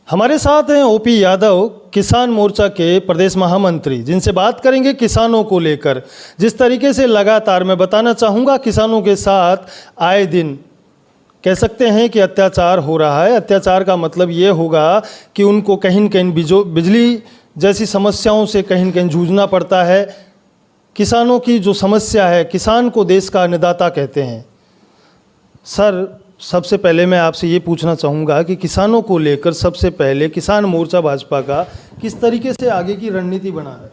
हमारे साथ हैं ओपी यादव, किसान मोर्चा के प्रदेश महामंत्री, जिनसे बात करेंगे किसानों को लेकर। जिस तरीके से लगातार मैं बताना चाहूँगा, किसानों के साथ आए दिन कह सकते हैं कि अत्याचार हो रहा है। अत्याचार का मतलब ये होगा कि उनको कहीं न कहीं बिजली जैसी समस्याओं से कहीं न कहीं जूझना पड़ता है। किसानों की जो समस्या है, किसान को देश का अन्नदाता कहते हैं। सर, सबसे पहले मैं आपसे ये पूछना चाहूँगा कि किसानों को लेकर सबसे पहले किसान मोर्चा भाजपा का किस तरीके से आगे की रणनीति बना है?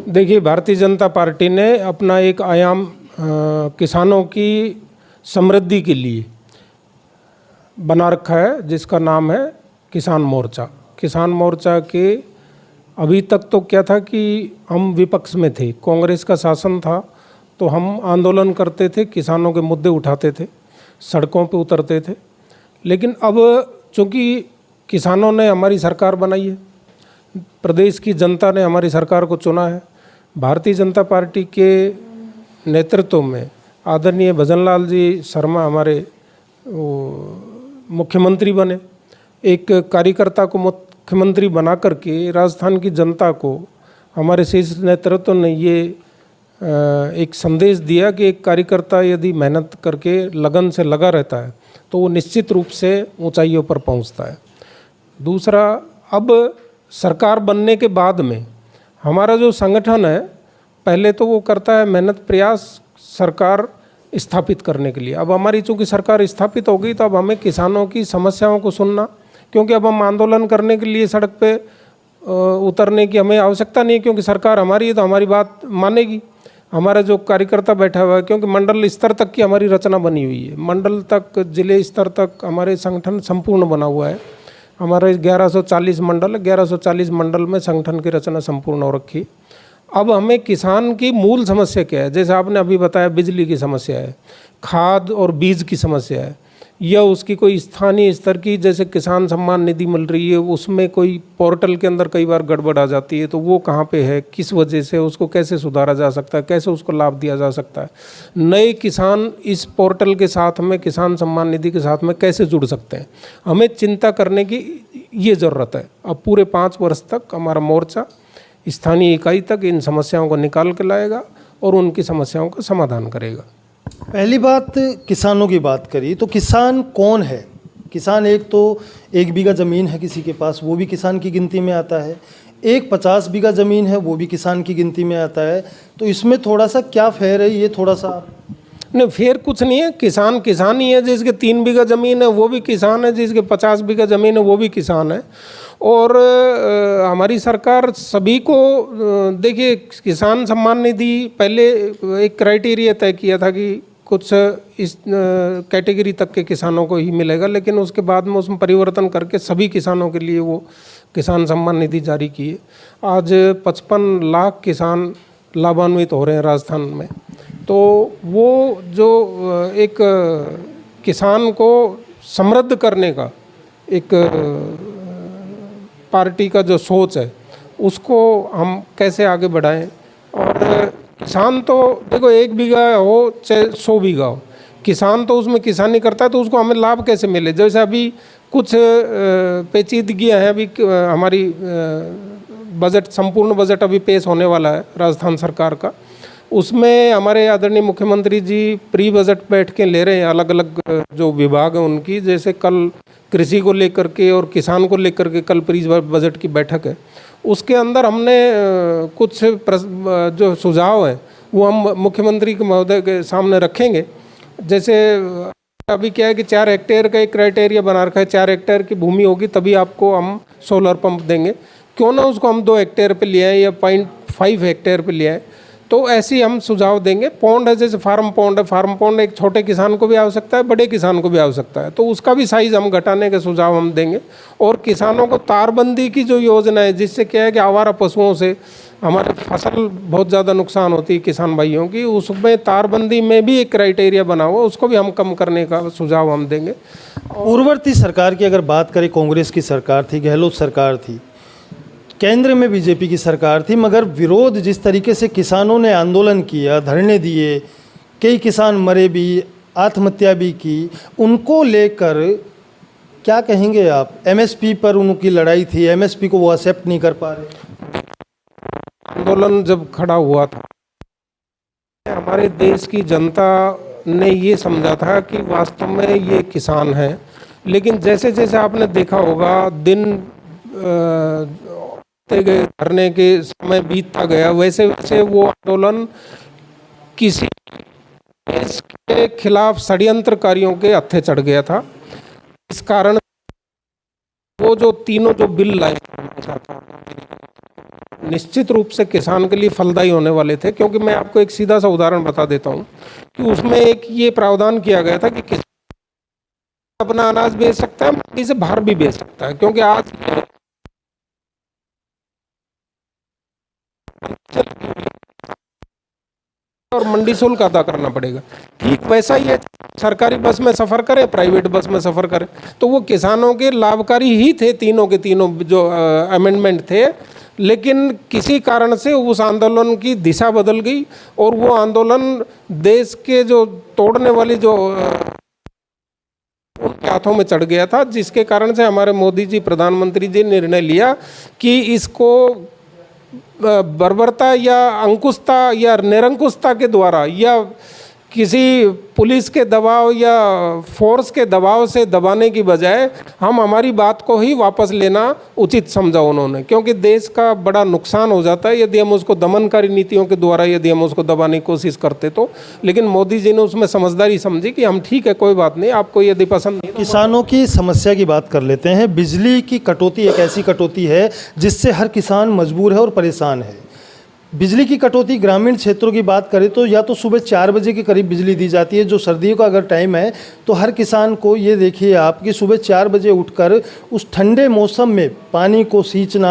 देखिए, भारतीय जनता पार्टी ने अपना एक आयाम किसानों की समृद्धि के लिए बना रखा है, जिसका नाम है किसान मोर्चा। किसान मोर्चा के अभी तक तो क्या था कि हम विपक्ष में थे, कांग्रेस का शासन था, तो हम आंदोलन करते थे, किसानों के मुद्दे उठाते थे, सड़कों पे उतरते थे। लेकिन अब चूँकि किसानों ने हमारी सरकार बनाई है, प्रदेश की जनता ने हमारी सरकार को चुना है, भारतीय जनता पार्टी के नेतृत्व में आदरणीय भजन लाल जी शर्मा हमारे मुख्यमंत्री बने। एक कार्यकर्ता को मुख्यमंत्री बना करके राजस्थान की जनता को हमारे शीर्ष नेतृत्व ने ये एक संदेश दिया कि एक कार्यकर्ता यदि मेहनत करके लगन से लगा रहता है तो वो निश्चित रूप से ऊंचाइयों पर पहुंचता है। दूसरा, अब सरकार बनने के बाद में हमारा जो संगठन है, पहले तो वो करता है मेहनत प्रयास सरकार स्थापित करने के लिए। अब हमारी चूँकि सरकार स्थापित हो गई, तो अब हमें किसानों की समस्याओं को सुनना, क्योंकि अब हम आंदोलन करने के लिए सड़क पे उतरने की हमें आवश्यकता नहीं है, क्योंकि सरकार हमारी है तो हमारी बात मानेगी। हमारा जो कार्यकर्ता बैठा हुआ है, क्योंकि मंडल स्तर तक की हमारी रचना बनी हुई है, मंडल तक, जिले स्तर तक हमारे संगठन संपूर्ण बना हुआ है। हमारे 1140 मंडल, 1140 मंडल में संगठन की रचना संपूर्ण हो रखी। अब हमें किसान की मूल समस्या क्या है, जैसे आपने अभी बताया, बिजली की समस्या है, खाद और बीज की समस्या है, या उसकी कोई स्थानीय स्तर की, जैसे किसान सम्मान निधि मिल रही है, उसमें कोई पोर्टल के अंदर कई बार गड़बड़ आ जाती है, तो वो कहाँ पे है, किस वजह से, उसको कैसे सुधारा जा सकता है, कैसे उसको लाभ दिया जा सकता है, नए किसान इस पोर्टल के साथ में, किसान सम्मान निधि के साथ में कैसे जुड़ सकते हैं, हमें चिंता करने की ये ज़रूरत है। अब पूरे 5 वर्ष तक हमारा मोर्चा स्थानीय इकाई तक इन समस्याओं को निकाल के लाएगा और उनकी समस्याओं का समाधान करेगा। पहली बात, किसानों की बात करी तो किसान कौन है? किसान एक तो 1 बीघा ज़मीन है किसी के पास, वो भी किसान की गिनती में आता है। एक 50 बीघा ज़मीन है, वो भी किसान की गिनती में आता है। तो इसमें थोड़ा सा क्या फेर है, ये थोड़ा सा? नहीं, फेर कुछ नहीं है। किसान किसान ही है। जिसके 3 बीघा ज़मीन है वो भी किसान है, जिसके 50 बीघा ज़मीन है वो भी किसान है। और हमारी सरकार सभी को, देखिए, किसान सम्मान निधि पहले एक क्राइटेरिया तय किया था कि कुछ इस कैटेगरी तक के किसानों को ही मिलेगा, लेकिन उसके बाद में उसमें परिवर्तन करके सभी किसानों के लिए वो किसान सम्मान निधि जारी की है। आज 55 लाख किसान लाभान्वित हो रहे हैं राजस्थान में। तो वो जो एक किसान को समृद्ध करने का एक पार्टी का जो सोच है, उसको हम कैसे आगे बढ़ाएं। और किसान तो देखो, 1 बीघा हो चाहे 100 बीघा हो, किसान तो उसमें किसानी करता है, तो उसको हमें लाभ कैसे मिले। जैसे अभी कुछ पेचीदगियाँ हैं, अभी हमारी बजट, संपूर्ण बजट अभी पेश होने वाला है राजस्थान सरकार का। उसमें हमारे आदरणीय मुख्यमंत्री जी प्री बजट बैठ के ले रहे हैं, अलग अलग जो विभाग हैं उनकी। जैसे कल कृषि को लेकर के और किसान को लेकर के कल प्री बजट की बैठक है। उसके अंदर हमने कुछ जो सुझाव हैं वो हम मुख्यमंत्री के महोदय के सामने रखेंगे। जैसे अभी क्या है कि 4 हेक्टेयर का एक क्राइटेरिया बना रखा है, 4 हेक्टेयर की भूमि होगी तभी आपको हम सोलर पंप देंगे। क्यों ना उसको हम 2 हेक्टेयर पे ले आए या 0.5 हेक्टेयर पे ले आए। तो ऐसे ही हम सुझाव देंगे। पौंड है, जैसे फार्म पौंड है, फार्म पौंड एक छोटे किसान को भी आवश्यकता है, बड़े किसान को भी आवश्यकता है, तो उसका भी साइज़ हम घटाने के सुझाव हम देंगे। और किसानों को तारबंदी की जो योजना है, जिससे क्या है कि आवारा पशुओं से हमारे फसल बहुत ज़्यादा नुकसान होती है किसान भाइयों की, उसमें तारबंदी में भी एक क्राइटेरिया बना हुआ, उसको भी हम कम करने का सुझाव हम देंगे। पूर्ववर्ती सरकार की अगर बात करें, कांग्रेस की सरकार थी, गहलोत सरकार थी, केंद्र में बीजेपी की सरकार थी, मगर विरोध जिस तरीके से किसानों ने आंदोलन किया, धरने दिए, कई किसान मरे भी, आत्महत्या भी की, उनको लेकर क्या कहेंगे आप? एमएसपी पर उनकी लड़ाई थी, एमएसपी को वो एक्सेप्ट नहीं कर पा रहे। आंदोलन जब खड़ा हुआ था, हमारे देश की जनता ने ये समझा था कि वास्तव में ये किसान है, लेकिन जैसे जैसे आपने देखा होगा दिन होते गए, धरने के समय बीतता गया, वैसे वैसे वो आंदोलन किसी देश के खिलाफ षड्यंत्रकारियों के हत्थे चढ़ गया था। इस कारण वो जो तीनों जो बिल लाए निश्चित रूप से किसान के लिए फलदायी होने वाले थे, क्योंकि मैं आपको एक सीधा सा उदाहरण बता देता हूं कि उसमें एक ये प्रावधान किया गया था कि किसान अपना अनाज बेच सकता है, मंडी से बाहर भी बेच सकता है, क्योंकि आज और मंडी शुल्क अदा करना पड़ेगा। ठीक वैसा ही है, सरकारी बस में सफ़र करे, प्राइवेट बस में सफ़र करे, तो वो किसानों के लाभकारी ही थे तीनों के तीनों जो अमेंडमेंट थे। लेकिन किसी कारण से उस आंदोलन की दिशा बदल गई और वो आंदोलन देश के जो तोड़ने वाली जो उनके हाथों में चढ़ गया था, जिसके कारण से हमारे मोदी जी प्रधानमंत्री जी ने निर्णय लिया कि इसको बर्बरता या अंकुशता या निरंकुशता के द्वारा या किसी पुलिस के दबाव या फोर्स के दबाव से दबाने की बजाय हम हमारी बात को ही वापस लेना उचित समझा उन्होंने, क्योंकि देश का बड़ा नुकसान हो जाता है यदि हम उसको दमनकारी नीतियों के द्वारा यदि हम उसको दबाने की कोशिश करते तो। लेकिन मोदी जी ने उसमें समझदारी समझी कि हम ठीक है, कोई बात नहीं, आपको यदि पसंद नहीं। किसानों की समस्या की बात कर लेते हैं। बिजली की कटौती एक ऐसी कटौती है जिससे हर किसान मजबूर है और परेशान है। बिजली की कटौती ग्रामीण क्षेत्रों की बात करें तो या तो सुबह 4 बजे के करीब बिजली दी जाती है, जो सर्दियों का अगर टाइम है तो हर किसान को ये देखिए आप कि सुबह 4 बजे उठकर उस ठंडे मौसम में पानी को सींचना,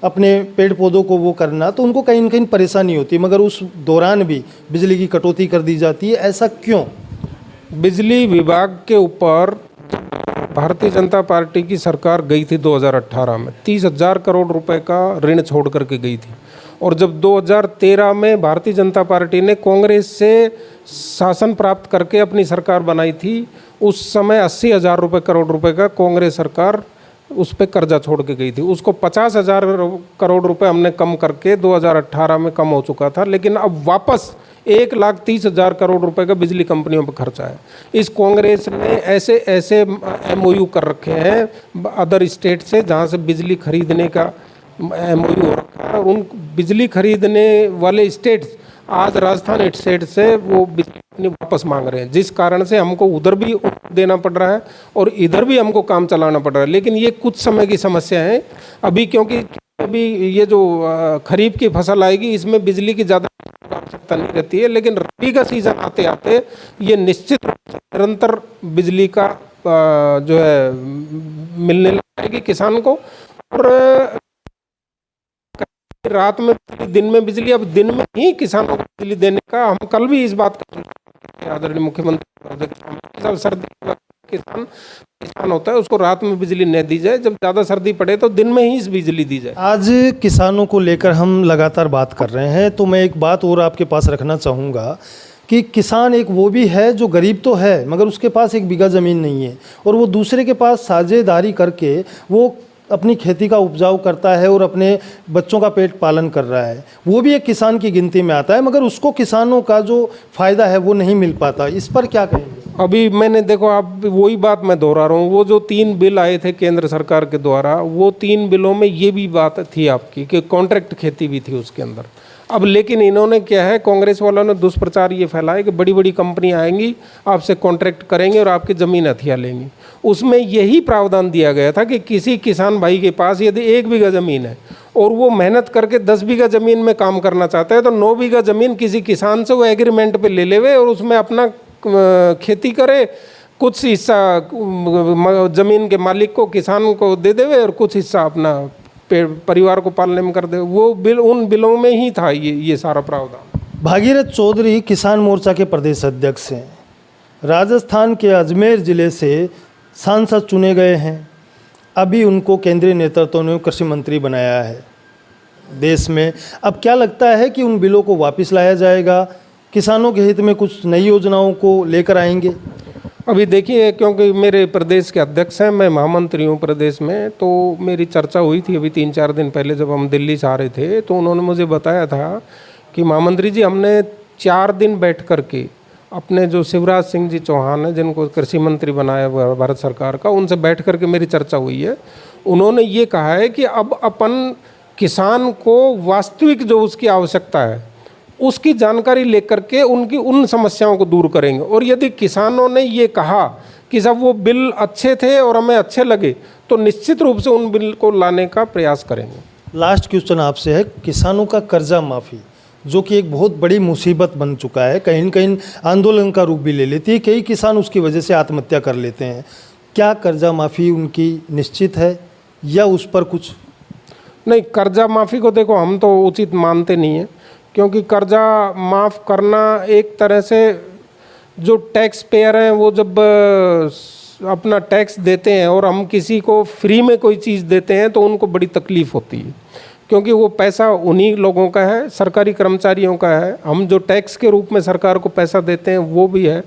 अपने पेड़ पौधों को वो करना, तो उनको कहीं न कहीं परेशानी होती है, मगर उस दौरान भी बिजली की कटौती कर दी जाती है। ऐसा क्यों? बिजली विभाग के ऊपर भारतीय जनता पार्टी की सरकार गई थी 2018 में, 30,000 करोड़ रुपए का ऋण छोड़ करके गई थी। और जब 2013 में भारतीय जनता पार्टी ने कांग्रेस से शासन प्राप्त करके अपनी सरकार बनाई थी, उस समय 80,000 करोड़ रुपए का कांग्रेस सरकार उस पर कर्जा छोड़ के गई थी। उसको 50,000 करोड़ रुपए हमने कम करके 2018 में कम हो चुका था, लेकिन अब वापस 1,30,000 करोड़ रुपए का बिजली कंपनियों पर खर्चा है। इस कांग्रेस ने ऐसे ऐसे MOU कर रखे हैं अदर स्टेट से जहां से बिजली खरीदने का MOU हो रखा है, और उन बिजली खरीदने वाले स्टेट्स आज राजस्थान स्टेट से वो बिजली वापस मांग रहे हैं, जिस कारण से हमको उधर भी देना पड़ रहा है और इधर भी हमको काम चलाना पड़ रहा है। लेकिन ये कुछ समय की समस्या है अभी, क्योंकि अभी ये जो खरीफ की फसल आएगी इसमें बिजली की ज़्यादा आवश्यकता नहीं रहती है, लेकिन रबी का सीजन आते आते ये निश्चित रूप से निरंतर बिजली का जो है मिलने लगेगी किसान को। और रात में दिन में बिजली, अब दिन में ही किसानों को बिजली देने का हम कल भी इस बात का आदरणीय मुख्यमंत्री, सर्दी किसान होता है उसको रात में बिजली न दी जाए, जब ज़्यादा सर्दी पड़े तो दिन में ही इस बिजली दी जाए। आज किसानों को लेकर हम लगातार बात कर रहे हैं, तो मैं एक बात और आपके पास रखना चाहूँगा कि किसान एक वो भी है जो गरीब तो है मगर उसके पास 1 बीघा ज़मीन नहीं है, और वो दूसरे के पास साझेदारी करके वो अपनी खेती का उपजाऊ करता है और अपने बच्चों का पेट पालन कर रहा है। वो भी एक किसान की गिनती में आता है, मगर उसको किसानों का जो फ़ायदा है वो नहीं मिल पाता। इस पर क्या कहेंगे? अभी मैंने देखो, आप वही बात मैं दोहरा रहा हूँ, वो जो 3 बिल आए थे केंद्र सरकार के द्वारा, वो 3 बिलों में ये भी बात थी आपकी कि कॉन्ट्रैक्ट खेती भी थी उसके अंदर। अब लेकिन इन्होंने क्या है, कांग्रेस वालों ने दुष्प्रचार ये फैलाया कि बड़ी बड़ी कंपनियां आएंगी, आपसे कॉन्ट्रैक्ट करेंगे और आपकी ज़मीन हथिया लेंगी। उसमें यही प्रावधान दिया गया था कि किसी किसान भाई के पास यदि 1 बीघा ज़मीन है और वो मेहनत करके 10 बीघा ज़मीन में काम करना चाहता है तो 9 बीघा ज़मीन किसी किसान से वो एग्रीमेंट पे ले लेवे और उसमें अपना खेती करे, कुछ हिस्सा ज़मीन के मालिक को, किसान को दे देवे और कुछ हिस्सा अपना परिवार को पालने में कर दे। वो बिल उन बिलों में ही था ये सारा प्रावधान। भागीरथ चौधरी किसान मोर्चा के प्रदेश अध्यक्ष हैं, राजस्थान के अजमेर ज़िले से सांसद चुने गए हैं। अभी उनको केंद्रीय नेतृत्व ने कृषि मंत्री बनाया है देश में। अब क्या लगता है कि उन बिलों को वापस लाया जाएगा, किसानों के हित में कुछ नई योजनाओं को लेकर आएंगे? अभी देखिए, क्योंकि मेरे प्रदेश के अध्यक्ष हैं, मैं महामंत्री हूँ प्रदेश में, तो मेरी चर्चा हुई थी अभी 3-4 दिन पहले जब हम दिल्ली से आ रहे थे, तो उन्होंने मुझे बताया था कि महामंत्री जी, हमने 4 दिन बैठ कर के अपने जो शिवराज सिंह जी चौहान हैं, जिनको कृषि मंत्री बनाया भारत सरकार का, उनसे बैठ कर के मेरी चर्चा हुई है। उन्होंने ये कहा है कि अब अपन किसान को वास्तविक जो उसकी आवश्यकता है उसकी जानकारी लेकर के उनकी उन समस्याओं को दूर करेंगे। और यदि किसानों ने ये कहा कि सब वो बिल अच्छे थे और हमें अच्छे लगे, तो निश्चित रूप से उन बिल को लाने का प्रयास करेंगे। लास्ट क्वेश्चन आपसे है, किसानों का कर्जा माफ़ी जो कि एक बहुत बड़ी मुसीबत बन चुका है, कहीं न कहीं आंदोलन का रूप भी ले लेती है, कई किसान उसकी वजह से आत्महत्या कर लेते हैं। क्या कर्जा माफ़ी उनकी निश्चित है या उस पर कुछ नहीं? कर्जा माफ़ी को देखो, हम तो उचित मानते नहीं हैं, क्योंकि कर्जा माफ़ करना एक तरह से जो टैक्स पेयर हैं वो जब अपना टैक्स देते हैं और हम किसी को फ्री में कोई चीज़ देते हैं तो उनको बड़ी तकलीफ़ होती है, क्योंकि वो पैसा उन्हीं लोगों का है, सरकारी कर्मचारियों का है। हम जो टैक्स के रूप में सरकार को पैसा देते हैं वो भी है,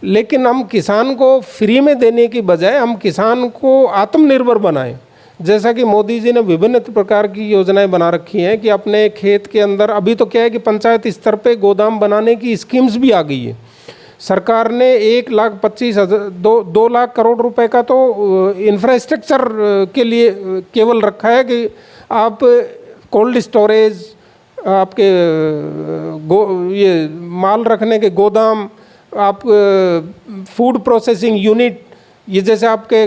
लेकिन हम किसान को फ्री में देने की बजाय हम किसान को आत्मनिर्भर बनाएं। जैसा कि मोदी जी ने विभिन्न प्रकार की योजनाएं बना रखी हैं कि अपने खेत के अंदर, अभी तो क्या है कि पंचायत स्तर पे गोदाम बनाने की स्कीम्स भी आ गई है। सरकार ने 1,25,000 2 लाख करोड़ रुपए का तो इंफ्रास्ट्रक्चर के लिए केवल रखा है कि आप कोल्ड स्टोरेज, आपके ये माल रखने के गोदाम, आप फूड प्रोसेसिंग यूनिट, ये जैसे आपके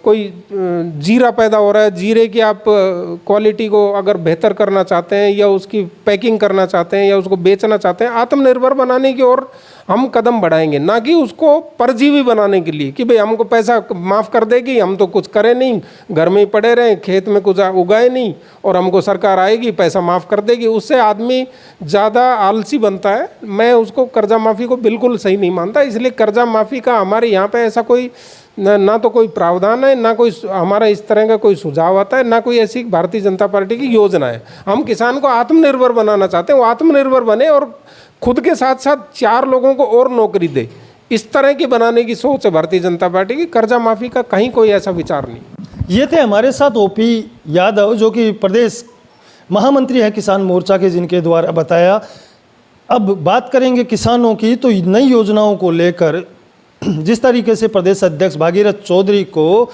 कोई जीरा पैदा हो रहा है, जीरे की आप क्वालिटी को अगर बेहतर करना चाहते हैं या उसकी पैकिंग करना चाहते हैं या उसको बेचना चाहते हैं, आत्मनिर्भर बनाने की ओर हम कदम बढ़ाएंगे, ना कि उसको परजीवी बनाने के लिए कि भाई हमको पैसा माफ़ कर देगी, हम तो कुछ करें नहीं, घर में ही पड़े रहें, खेत में कुछ उगाए नहीं और हमको सरकार आएगी पैसा माफ़ कर देगी। उससे आदमी ज़्यादा आलसी बनता है। मैं उसको कर्जा माफ़ी को बिल्कुल सही नहीं मानता। इसलिए कर्जा माफ़ी का हमारे यहाँ पे ऐसा कोई ना तो कोई प्रावधान है, ना कोई हमारा इस तरह का कोई सुझाव आता है, ना कोई ऐसी भारतीय जनता पार्टी की योजना है। हम किसान को आत्मनिर्भर बनाना चाहते हैं, वो आत्मनिर्भर बने और खुद के साथ साथ 4 लोगों को और नौकरी दे, इस तरह की बनाने की सोच है भारतीय जनता पार्टी की। कर्जा माफ़ी का कहीं कोई ऐसा विचार नहीं। ये थे हमारे साथ ओपी यादव, जो कि प्रदेश महामंत्री है किसान मोर्चा के, जिनके द्वारा बताया। अब बात करेंगे किसानों की, तो नई योजनाओं को लेकर जिस तरीके से प्रदेश अध्यक्ष भागीरथ चौधरी को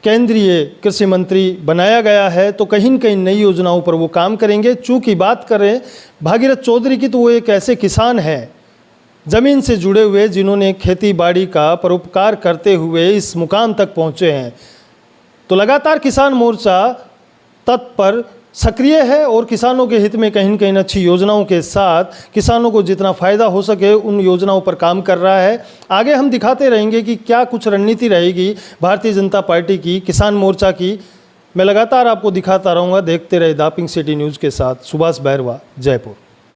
केंद्रीय कृषि मंत्री बनाया गया है, तो कहीं न कहीं नई योजनाओं पर वो काम करेंगे। चूँकि बात करें भागीरथ चौधरी की, तो वो एक ऐसे किसान हैं ज़मीन से जुड़े हुए, जिन्होंने खेती बाड़ी का परोपकार करते हुए इस मुकाम तक पहुँचे हैं। तो लगातार किसान मोर्चा तत्पर सक्रिय है और किसानों के हित में कहीं न कहीं अच्छी योजनाओं के साथ किसानों को जितना फ़ायदा हो सके उन योजनाओं पर काम कर रहा है। आगे हम दिखाते रहेंगे कि क्या कुछ रणनीति रहेगी भारतीय जनता पार्टी की, किसान मोर्चा की। मैं लगातार आपको दिखाता रहूँगा। देखते रहे दापिंग सिटी न्यूज़ के साथ। सुभाष बैरवा, जयपुर।